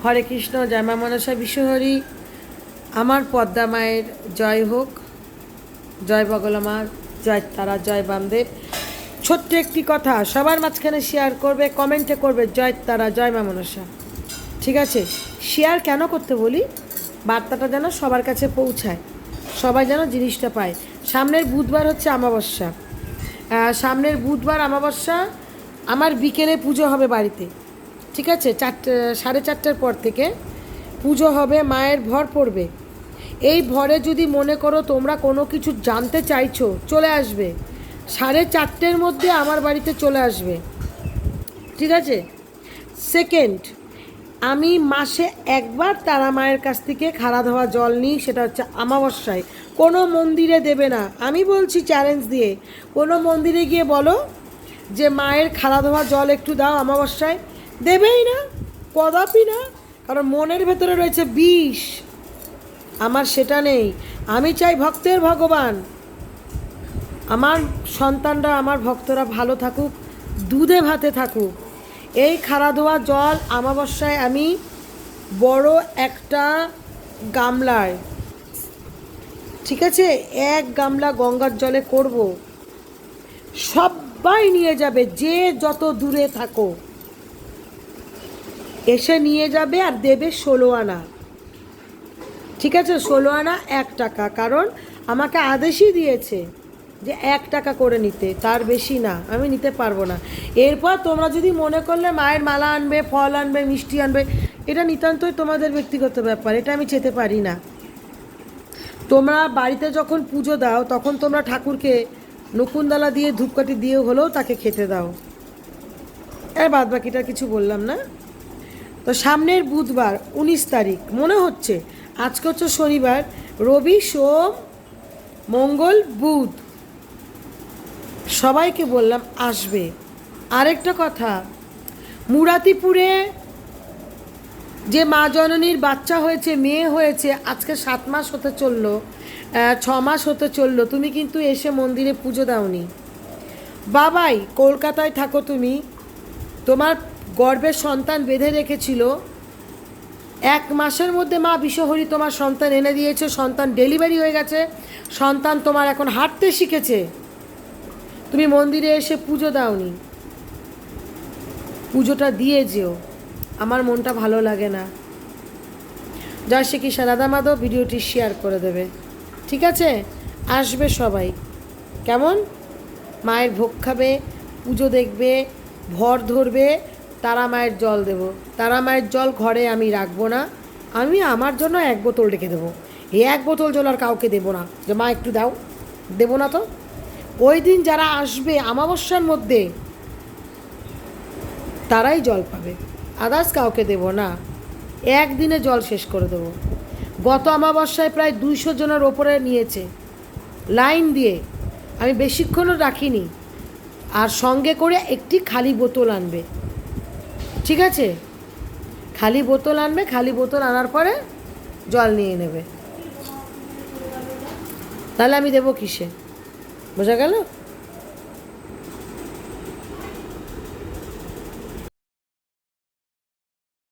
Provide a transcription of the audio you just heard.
হরে কৃষ্ণ, জয় মা মনসা বিশ্বহরি। আমার পদ্মা মায়ের জয় হোক, জয় বগলা, জয় তারা, জয় বামদেব। ছোট্ট একটি কথা সবার মাঝখানে শেয়ার করবে, কমেন্টে করবে জয় তারা, জয় মা মনসা। ঠিক আছে? শেয়ার কেন করতে বলি? বার্তাটা যেন সবার কাছে পৌঁছায়, সবাই যেন জিনিসটা পায়। সামনের বুধবার হচ্ছে অমাবস্যা। সামনের বুধবার অমাবস্যা। আমার বিকেলে পুজো হবে বাড়িতে। ঠিক আছে? 4:30 পর থেকে পুজো হবে, মায়ের ভর পড়বে। এই ভরে যদি মনে করো তোমরা কোনো কিছু জানতে চাইছো, চলে আসবে 4:30 মধ্যে আমার বাড়িতে চলে আসবে। ঠিক আছে? সেকেন্ড, আমি মাসে একবার তারা মায়ের কাছ থেকে খাড়া ধোয়া জল নিই, সেটা হচ্ছে অমাবস্যায়। কোনো মন্দিরে দেবে না, আমি বলছি চ্যালেঞ্জ দিয়ে। কোনো মন্দিরে গিয়ে বলো যে মায়ের খাড়া ধোয়া জল একটু দাও অমাবস্যায়, দেবেই না, কদাপি না। কারণ মনের ভেতরে রয়েছে বিষ। আমার সেটা নেই। আমি চাই ভক্তের ভগবান, আমার সন্তানরা, আমার ভক্তরা ভালো থাকুক, দুধে ভাতে থাকুক। এই খাড়া ধোয়া জল অমাবস্যায় আমি বড় একটা গামলায়, ঠিক আছে, 1 গামলা গঙ্গার জলে করব। সবাই নিয়ে যাবে, যে যত দূরে থাকো এসে নিয়ে যাবে আর দেবে 16 আনা। ঠিক আছে? 16 আনা 1 টাকা। কারণ আমাকে আদেশই দিয়েছে যে 1 টাকা করে নিতে, তার বেশি না, আমি নিতে পারবো না। এরপর তোমরা যদি মনে করলে মায়ের মালা আনবে, ফল আনবে, মিষ্টি আনবে, এটা নিতান্তই তোমাদের ব্যক্তিগত ব্যাপার, এটা আমি চেতে পারি না। তোমরা বাড়িতে যখন পুজো দাও তখন তোমরা ঠাকুরকে নকুনদালা দিয়ে, ধূপকাঠি দিয়ে হলেও তাকে খেতে দাও। এর বাদ বাকিটা কিছু বললাম না। তো সামনের বুধবার 19 তারিখ মনে হচ্ছে, আজকে হচ্ছে শনিবার, রবি, সোম, মঙ্গল, বুধ, সবাইকে বললাম আসবে। আরেকটা কথা, মুরাতিপুরে যে মা জননীর বাচ্চা হয়েছে, মেয়ে হয়েছে, আজকে 7 মাস হতে চললো, 6 মাস হতে চললো, তুমি কিন্তু এসে মন্দিরে পুজো দাওনি। বাবাই, কলকাতায় থাকো তুমি, তোমার গর্ভের সন্তান বেঁধে রেখেছিল, 1 মাসের মধ্যে মা বিশ্বহরি তোমার সন্তান এনে দিয়েছে, সন্তান ডেলিভারি হয়ে গেছে, সন্তান তোমার এখন হাঁটতে শিখেছে, তুমি মন্দিরে এসে পুজো দাওনি। পুজোটা দিয়ে যেও, আমার মনটা ভালো লাগে না। জয় শ্রীকৃষ্ণ, রাধা মাধব। ভিডিওটি শেয়ার করে দেবে। ঠিক আছে? আসবে সবাই। কেমন? মায়ের ভোগ খাবে, পুজো দেখবে, ভর ধরবে, তারা মায়ের জল দেব। তারা মায়ের জল ঘরে আমি রাখবো না, আমি আমার জন্য 1 বোতল রেখে দেবো। এই 1 বোতল জল আর কাউকে দেবো না যে মা একটু দাও, দেবো না তো। ওই দিন যারা আসবে অমাবস্যার মধ্যে তারাই জল পাবে, আদার্স কাউকে দেবো না। একদিনে জল শেষ করে দেবো। গত অমাবস্যায় প্রায় 200 জনের ওপরে নিয়েছে লাইন দিয়ে, আমি বেশিক্ষণও রাখিনি। আর সঙ্গে করে একটি খালি বোতল আনবে। ঠিক আছে? খালি বোতল আনবে, খালি বোতল আনার পরে জল নিয়ে নেবে। তাহলে আমি দেবো কিসে? বোঝা গেল?